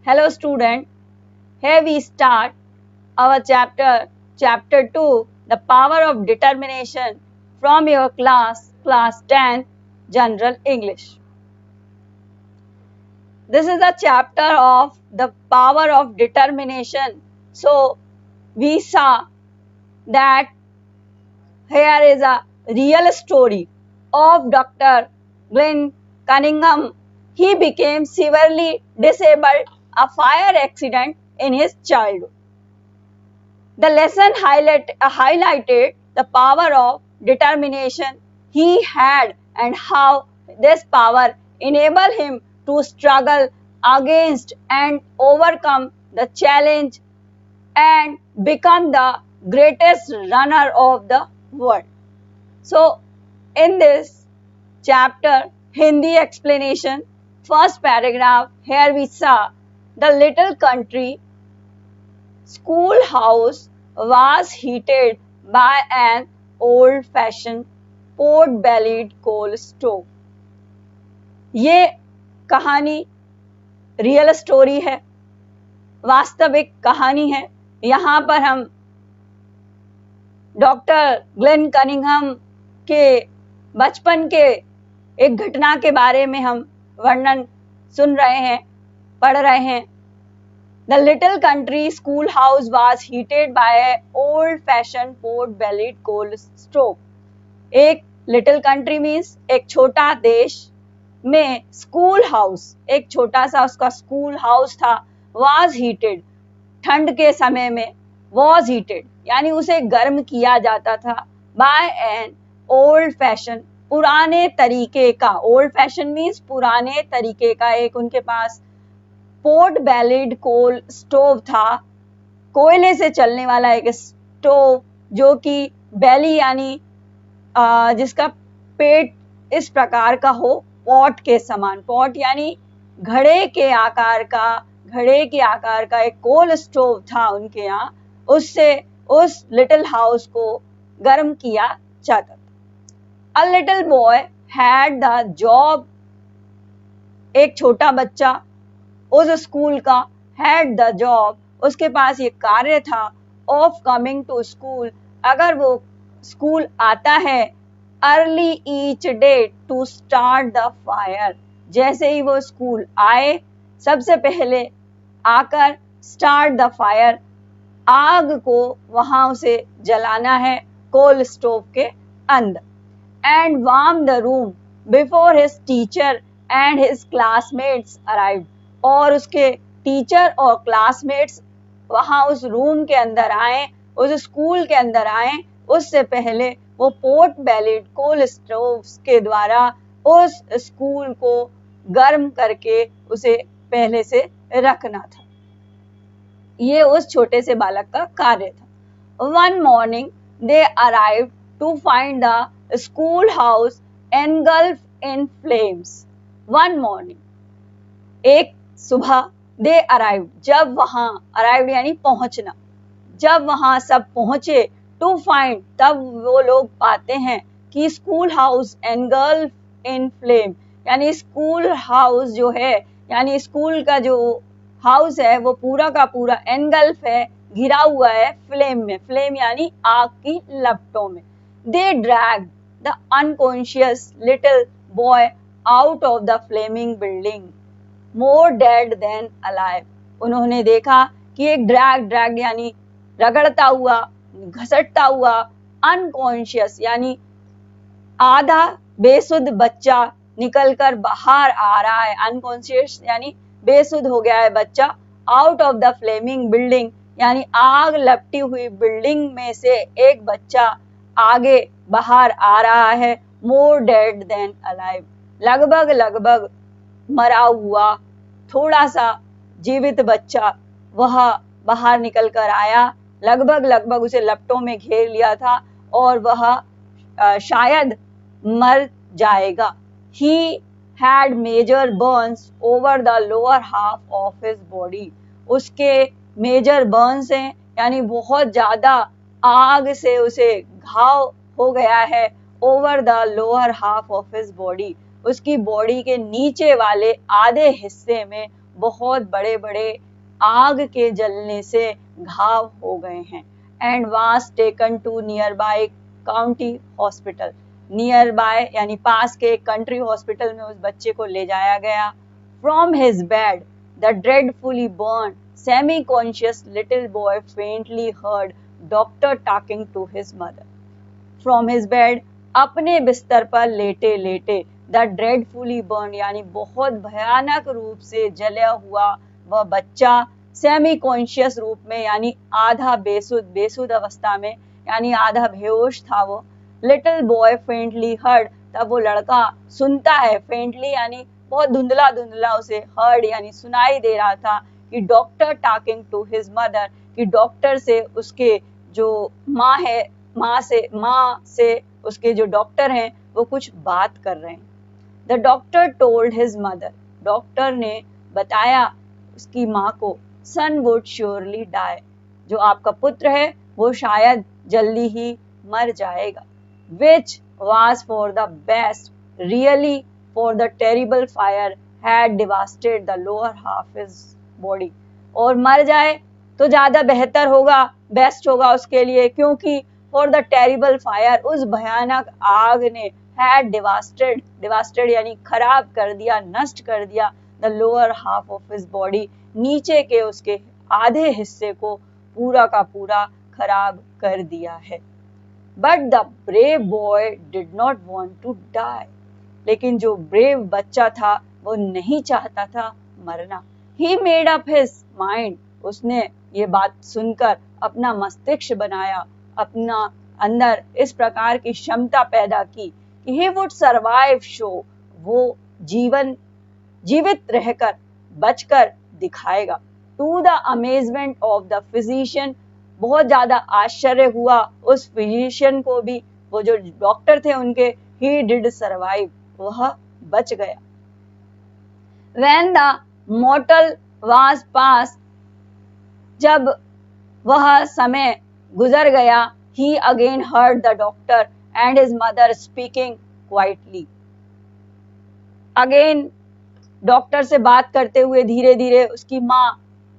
Hello student, here we start our chapter 2, the power of determination from your class 10 General English. This is a chapter of the power of determination. So we saw that here is a real story of Dr. Glenn Cunningham. He became severely disabled a fire accident in his childhood. The lesson highlighted the power of determination he had and how this power enabled him to struggle against and overcome the challenge and become the greatest runner of the world. So, in this chapter, Hindi explanation, first paragraph, here we saw the little country schoolhouse was heated by an old-fashioned pot-bellied coal stove. ये कहानी real story है, वास्तविक कहानी है. यहाँ पर हम doctor Glenn Cunningham के बचपन के एक घटना के बारे में हम वर्णन सुन रहे हैं, पढ़ रहे हैं. The little country schoolhouse was heated by an old-fashioned pot-bellied coal stove. एक little country means एक छोटा देश में स्कूल हाउस, एक छोटा सा उसका स्कूल हाउस था. was heated, ठंड के समय में was heated यानी उसे गर्म किया जाता था. by an old-fashioned, पुराने तरीके का, old fashioned means पुराने तरीके का, एक उनके पास पोर्ट बेलिड कोल स्टोव था, कोयले से चलने वाला एक स्टोव जो कि बेली यानी जिसका पेट इस प्रकार का हो, पॉट के समान, पॉट यानी घड़े के आकार का एक कोल स्टोव था उनके यहाँ. उससे उस लिटिल हाउस को गर्म किया जाता था. A little boy had the job, एक छोटा बच्चा उस स्कूल का हैड द जॉब, उसके पास ये कार्य था, ऑफ कमिंग टू स्कूल, अगर वो स्कूल आता है, early each day to start the fire, जैसे ही वो स्कूल आए सबसे पहले आकर स्टार्ट द फायर, आग को वहां उसे जलाना है कोल स्टोव के अंदर. And warm the room before his teacher and his classmates arrived, और उसके टीचर और क्लासमेट्स वहां उस रूम के अंदर आए, उस स्कूल के अंदर आए, उससे पहले वो पोर्ट बेलिड कोल स्टोव्स के द्वारा उस स्कूल को गर्म करके उसे पहले से रखना था. ये उस छोटे से बालक का कार्य था. One morning they arrived to find the school house engulf in flames. One morning, एक सुबह, दे अराइव्ड, जब वहां, अराइव्ड यानी पहुंचना, जब वहां सब पहुंचे, टू फाइंड, तब वो लोग पाते हैं कि स्कूल हाउस एनगल्फ इन फ्लेम, यानी स्कूल हाउस जो है, यानी स्कूल का जो हाउस है वो पूरा का पूरा एनगल्फ है, घिरा हुआ है फ्लेम में, फ्लेम यानी आग की लपटों में. They drag the unconscious little boy out of the flaming building more dead than alive. उन्होंने देखा कि एक ड्रैग यानी रगड़ता हुआ, घसटता हुआ, अनकॉन्शियस यानी आधा बेसुध बच्चा निकलकर बाहर आ रहा है. अनकॉन्शियस यानी बेसुध हो गया है बच्चा. Out of the flaming building यानी आग लपटी हुई बिल्डिंग में से एक बच्चा आगे बाहर आ रहा है. मोर डेड देन अलाइव, लगभग मरा हुआ, थोड़ा सा जीवित बच्चा वह बाहर निकल कर आया, लगभग उसे लपटों में घेर लिया था और वह शायद मर जाएगा. He had major burns over the lower half of his body. उसके मेजर बर्न्स हैं यानी बहुत ज्यादा आग से उसे घाव हो गया है. Over the lower half of his body, उसकी बॉडी के नीचे वाले आधे हिस्से में बहुत बड़े बड़े आग के जलने से घाव हो गए हैं। And was taken to nearby county hospital, nearby यानी पास के एक कंट्री हॉस्पिटल में उस बच्चे को ले जाया गया। From his bed the dreadfully burn semi conscious little boy faintly heard doctor talking to his mother. From his bed, अपने बिस्तर पर लेटे लेटे, द ड्रेडफुली बर्न यानी बहुत भयानक रूप से जला हुआ वह बच्चा, सेमी कॉन्शियस रूप में यानी आधा बेसुध अवस्था में यानी आधा बेहोश था वो। लिटिल बॉय फेंटली हर्ड, तब वो लड़का सुनता है, फेंटली यानी बहुत धुंधला धुंधला उसे हर्ड यानी सुनाई दे रहा था कि doctor talking to his mother, कि डॉक्टर से उसके जो माँ है, माँ से उसके जो डॉक्टर हैं वो कुछ बात कर रहे हैं। The doctor told his mother, doctor ने बताया उसकी माँ को, सन वुड श्योरली डाई, जो आपका पुत्र है वो शायद जल्दी ही मर जाएगा। विच was for the best, really, for the terrible fire had devastated the lower half his body, और मर जाए तो ज्यादा बेहतर होगा, बेस्ट होगा उसके लिए, क्योंकि फॉर द टेरिबल फायर, उस भयानक आग ने had devastated यानी खराब कर दिया, नष्ट कर दिया, the lower half of his body, नीचे के उसके आधे हिस्से को पूरा का पूरा खराब कर दिया है। But the brave boy did not want to die, लेकिन जो ब्रेव बच्चा था वो नहीं चाहता था मरना। He made up his mind, उसने ये बात सुनकर अपना मस्तिष्क बनाया, अपना अंदर इस प्रकार की क्षमता पैदा की कि he would survive show, वो जीवित रहकर बचकर दिखाएगा। To the amazement of the physician, बहुत ज्यादा आश्चर्य हुआ उस फिजिशियन को भी, वो जो डॉक्टर थे उनके, he did survive, वह बच गया। When the mortal was past, जब वह समय गुजर गया, he again heard the doctor and his mother speaking quietly. Again doctor से बात करते हुए धीरे धीरे उसकी माँ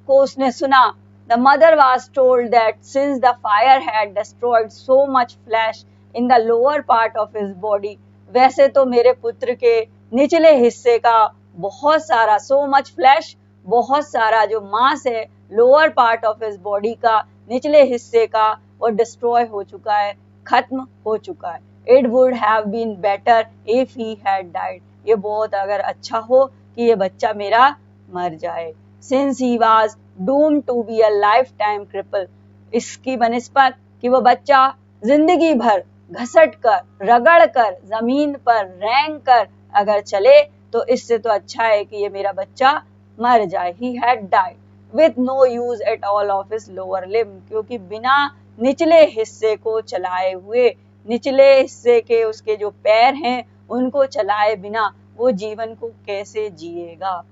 को उसने सुना। The mother was told that since the fire had destroyed so much flesh in the lower part of his body, वैसे तो मेरे पुत्र के निचले हिस्से का बहुत सारा, so much flesh, बहुत सारा जो मांस है lower part of his body का, निचले हिस्से का, वो डिस्ट्रॉय हो चुका है, खत्म हो चुका है। It would have been better if he had died, ये बहुत अगर अच्छा हो कि ये बच्चा मेरा मर जाए। Since he was doomed to be a lifetime cripple, इसकी बनिस्बत कि वो बच्चा जिंदगी भर घसट कर, रगड़ कर, जमीन पर रेंग कर अगर चले, तो इससे तो अच्छा है कि ये मेरा बच्चा मर जाए। He had died with no use at all of his lower limb, क्योंकि बिना निचले हिस्से को चलाए हुए, निचले हिस्से के उसके जो पैर हैं उनको चलाए बिना वो जीवन को कैसे जिएगा।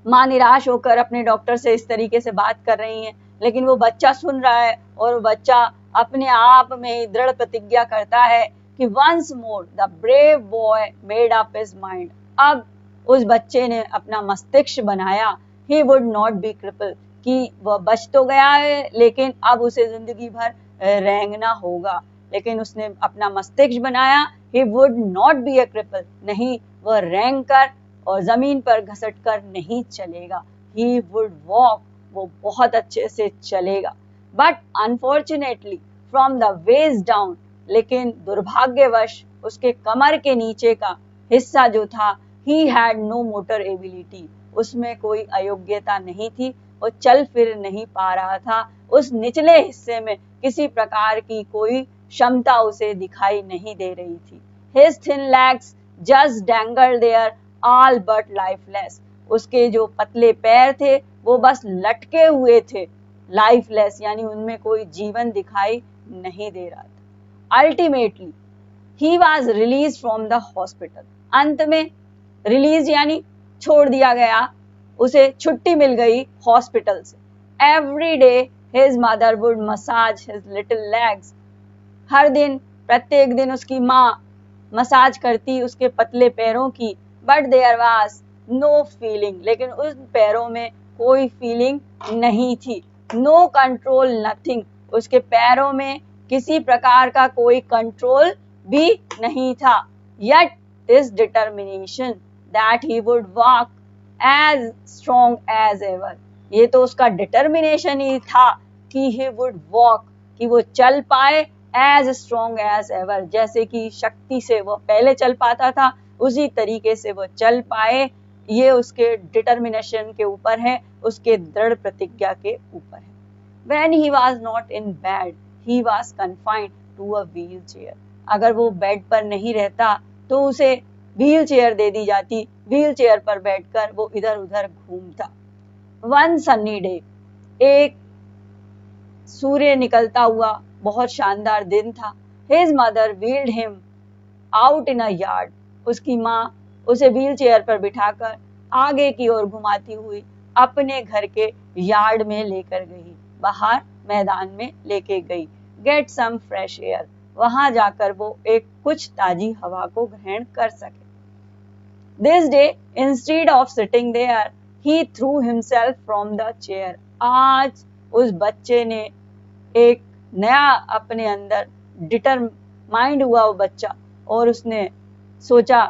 माँ निराश होकर अपने डॉक्टर से इस तरीके से बात कर रही हैं, लेकिन वो बच्चा सुन रहा है और वो बच्चा अपने आप में ही दृढ़ प्रतिज्ञा करता है कि once more the brave boy made up his mind, अब उस बच्चे ने अपना मस्तिष्क बनाया, he would not be cripple, कि वह बच तो गया है लेकिन अब उसे जिंदगी भर रेंगना होगा, लेकिन उसने अपना मस्तिष्क बनाया, he would not be a cripple, नहीं वह रेंग कर और जमीन पर घसट कर नहीं चलेगा। ही वुड वॉक, वो बहुत अच्छे से चलेगा। But unfortunately from the waist down, लेकिन दुर्भाग्यवश उसके कमर के नीचे का हिस्सा जो था, he had no motor ability, उसमें कोई अयोग्यता नहीं थी, वो चल फिर नहीं पा रहा था, उस निचले हिस्से में किसी प्रकार की कोई क्षमता उसे दिखाई नहीं दे रही थी। His thin legs just dangled there all but lifeless, उसके जो पतले पैर थे वो बस लटके हुए थे, लाइफलेस यानी उनमें कोई जीवन दिखाई नहीं दे रहा था। Ultimately he was released from the hospital, अंत में रिलीज यानी छोड़ दिया गया, उसे छुट्टी मिल गई हॉस्पिटल से। Every day his mother would massage his little legs, हर दिन प्रत्येक दिन उसकी माँ मसाज करती उसके पतले पैरों की। But there was no feeling, लेकिन उस पैरों में कोई फीलिंग नहीं थी। नो कंट्रोल, नथिंग, उसके पैरों में किसी प्रकार का कोई कंट्रोल भी नहीं था। Yet this determination that he would walk as strong as ever, ये तो उसका डिटर्मिनेशन ही था कि he would walk, कि वो चल पाए as strong as ever, जैसे कि शक्ति से वो पहले चल पाता था उसी तरीके से वो चल पाए। ये उसके डिटर्मिनेशन के ऊपर है, उसके दृढ़ प्रतिज्ञा के ऊपर है। When he was not in bed, he was confined to a wheelchair, अगर वो बेड पर नहीं रहता तो उसे व्हील चेयर दे दी जाती, व्हील चेयर पर बैठकर वो इधर उधर घूमता। वन सन्नी डे, एक सूर्य निकलता हुआ बहुत शानदार दिन था। His mother wheeled him out in a yard, उसकी माँ उसे व्हील चेयर पर बिठाकर आगे की ओर घुमाती हुई अपने घर के यार्ड में लेकर गई, बाहर मैदान में लेके गई। गेट सम फ्रेश एयर, वहां जाकर वो एक कुछ ताजी हवा को ग्रहण कर सके। This day instead of sitting there he threw himself from the chair, आज उस बच्चे ने एक नया अपने अंदर डिटरमाइंड हुआ वो बच्चा, और उसने सोचा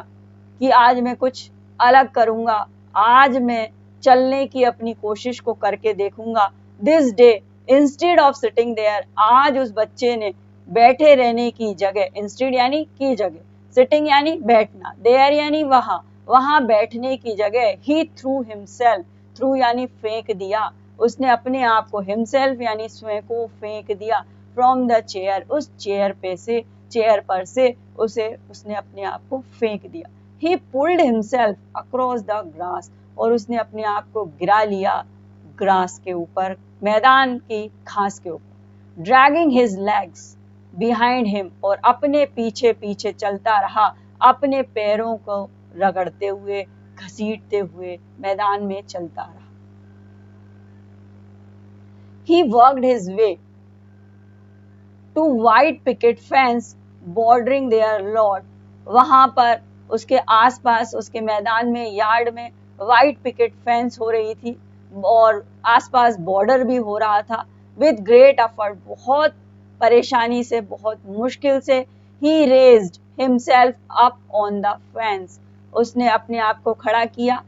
कि आज मैं कुछ अलग करूंगा, आज मैं चलने की अपनी कोशिश को करके देखूंगा। This day instead of sitting there, आज उस बच्चे ने बैठे रहने की जगह, इंस्टेड यानी की जगह, सिटिंग यानी बैठना, देयर यानी वहां, वहां बैठने की जगह ही थ्रू हिमसेल्फ, थ्रू यानी फेंक दिया, उसने अपने आप को, हिमसेल्फ यानी स्वयं को फेंक दिया, फ्रॉम द चेयर, उस चेयर पे से, चेयर पर से उसने अपने आप को फेंक दिया। ही pulled himself across the grass, और उसने अपने आप को गिरा लिया ग्रास के ऊपर, मैदान की घास के ऊपर। Dragging his legs behind him, और अपने पीछे पीछे चलता रहा, अपने पैरों को रगड़ते हुए, घसीटते हुए मैदान में चलता रहा। He worked his way to white picket fence bordering their lot, वहां पर उसके आसपास, उसके मैदान में, यार्ड में व्हाइट पिकेट फेंस हो रही थी और आसपास बॉर्डर भी हो रहा था। विद ग्रेट एफर्ट, बहुत परेशानी से, बहुत मुश्किल से, he raised himself up on the fence, उसने अपने आप को खड़ा किया।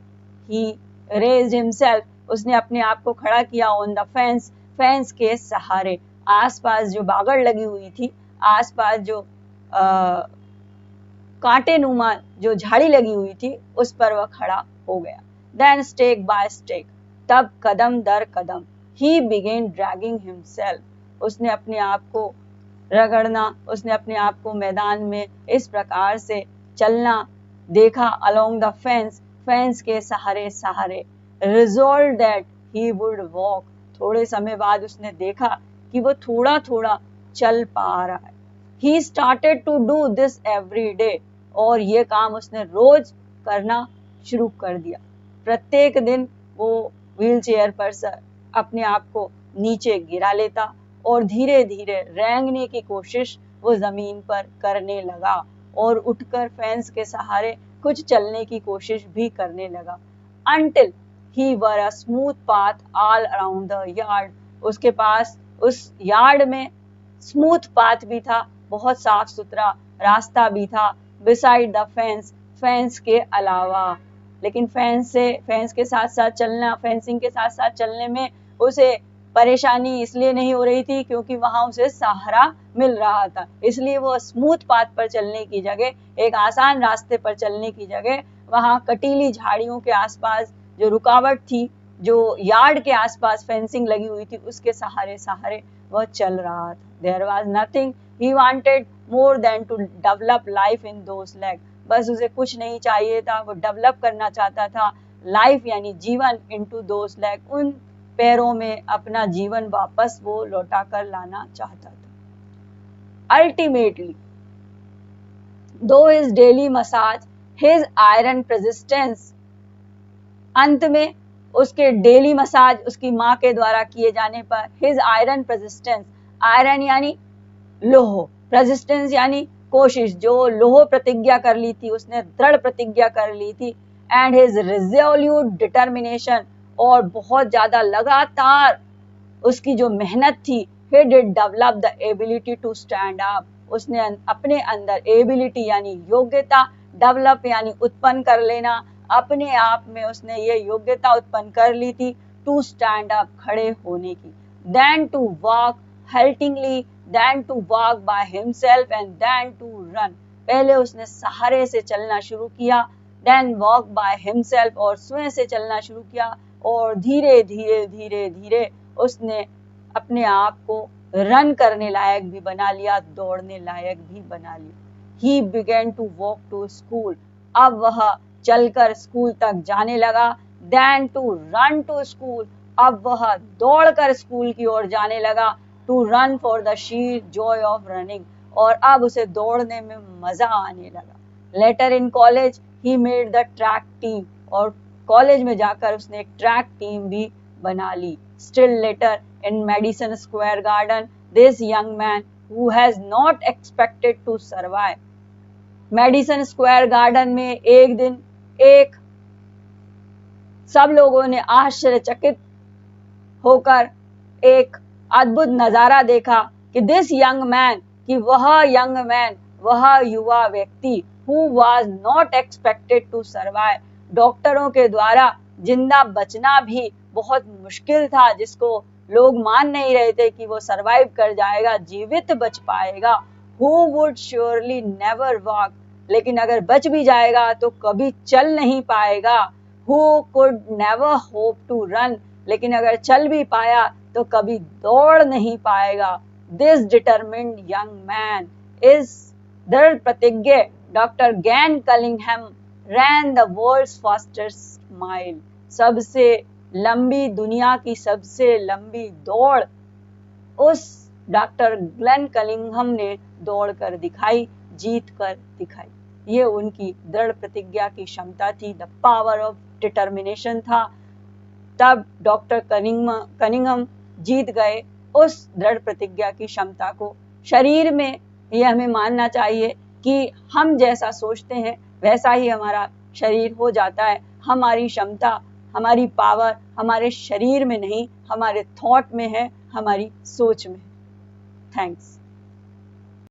ही रेज्ड हिमसेल्फ, उसने अपने आप को खड़ा किया ऑन द फेंस, फेंस के सहारे। आसपास जो बागड़ लगी हुई थी, आसपास जो कांटे नुमा जो झाड़ी लगी हुई थी, उस पर वह खड़ा हो गया। देन स्टेक बाय स्टेक, तब कदम दर कदम, ही बिगेन ड्रैगिंग हिमसेल्फ, उसने अपने आप को रगड़ना, उसने अपने आप को मैदान में इस प्रकार से चलना देखा, अलोंग द फेंस, फेंस के सहारे सहारे। Resolve that he would walk, थोड़े समय बाद उसने देखा कि वो थोड़ा थोड़ा चल पा रहा है। He started to do this every day, और ये काम उसने रोज करना शुरू कर दिया। प्रत्येक दिन वो व्हील चेयर पर से अपने आप को नीचे गिरा लेता और धीरे धीरे रेंगने की कोशिश वो जमीन पर करने लगा और उठकर फेंस के सहारे कुछ चलने की कोशिश भी करने लगा। Until he were a smooth path all around the yard, उसके पास उस यार्ड में स्मूथ पाथ भी था, बहुत साफ सुथरा रास्ता भी था। बिसाइड द फेंस, फेंस के अलावा, लेकिन फेंस के साथ साथ चलना, फेंसिंग के साथ साथ चलने में उसे परेशानी इसलिए नहीं हो रही थी क्योंकि वहां उसे सहारा मिल रहा था। इसलिए वो स्मूथ पाथ पर चलने की जगह, एक आसान रास्ते पर चलने की जगह, वहां कटीली झाड़ियों के आसपास जो रुकावट थी, जो यार्ड के आसपास फेंसिंग लगी हुई थी, उसके सहारे सहारे वह चल रहा था। There was nothing he wanted more than to develop life in those leg, बस उसे कुछ नहीं चाहिए था, वो डेवलप करना चाहता था लाइफ यानी जीवन, इनटू दोस लेग, उन पैरों में अपना जीवन वापस वो लौटा कर लाना चाहता था। अल्टीमेटली दो his daily massage his iron resistance, अंत में उसके डेली मसाज उसकी माँ के द्वारा किए जाने पर, हिज आयरन रेजिस्टेंस, आयरन यानी लोह, रेजिस्टेंस यानी कोशिश, जो लोह प्रतिज्ञा कर ली थी उसने, दृढ़ प्रतिज्ञा कर ली थी, एंड हिज रिजोल्यूट डिटर्मिनेशन, और बहुत ज्यादा लगातार उसकी जो मेहनत थी, he did develop the ability to stand up, उसने अपने अंदर एबिलिटी यानी योग्यता, डेवलप यानी उत्पन्न कर लेना, अपने आप में उसने ये योग्यता उत्पन्न कर ली थी टू स्टैंड अप, खड़े होने की, then to walk haltingly, then to walk by himself and then to run, पहले उसने सहारे से चलना शुरू किया, देन वॉक बाय हिमसेल्फ, और स्वयं से चलना शुरू किया, और धीरे धीरे धीरे धीरे उसने अपने आप को रन करने लायक भी बना लिया, दौड़ने लायक भी बना लिया। He began to walk to school, अब वह चलकर स्कूल तक जाने लगा, then to run to school, अब वह दौड़कर स्कूल की ओर जाने लगा, to run for the sheer joy of running, और अब उसे दौड़ने में मजा आने लगा। Later in college he made the track team, और कॉलेज में जाकर उसने एक ट्रैक टीम भी बना ली। Still later in Madison Square Garden, this young man who has not expected to survive, Madison Square garden में एक दिन एक सब लोगों ने आश्चर्यचकित होकर एक अद्भुत नजारा देखा कि दिस यंग मैन, कि वह यंग मैन, वह युवा व्यक्ति, who was not expected to survive, डॉक्टरों के द्वारा जिंदा बचना भी बहुत मुश्किल था, जिसको लोग मान नहीं रहे थे कि वो सरवाइव कर जाएगा, जीवित बच पाएगा, who would surely never walk, लेकिन अगर बच भी जाएगा तो कभी चल नहीं पाएगा, who could never hope to run, लेकिन अगर चल भी पाया तो कभी दौड़ नहीं पाएगा। This determined young man is दृढ़ प्रतिज्ञ डॉक्टर गैन कलिंगहैम ran the world's fastest mile, सबसे लंबी, दुनिया की सबसे लंबी दौड़ उस डॉक्टर ग्लेन कलिंगहम ने दौड़ कर दिखाई, जीत कर दिखाई। ये उनकी दृढ़ प्रतिज्ञा की क्षमता थी, द पावर ऑफ डिटर्मिनेशन था। तब डॉक्टर कनिंघम जीत गए उस दृढ़ प्रतिज्ञा की क्षमता को। शरीर में ये हमें मानना चाहिए कि हम जैसा सोचते हैं वैसा ही हमारा शरीर हो जाता है। हमारी क्षमता, हमारी पावर हमारे शरीर में नहीं, हमारे थॉट में है, हमारी सोच में है। थैंक्स।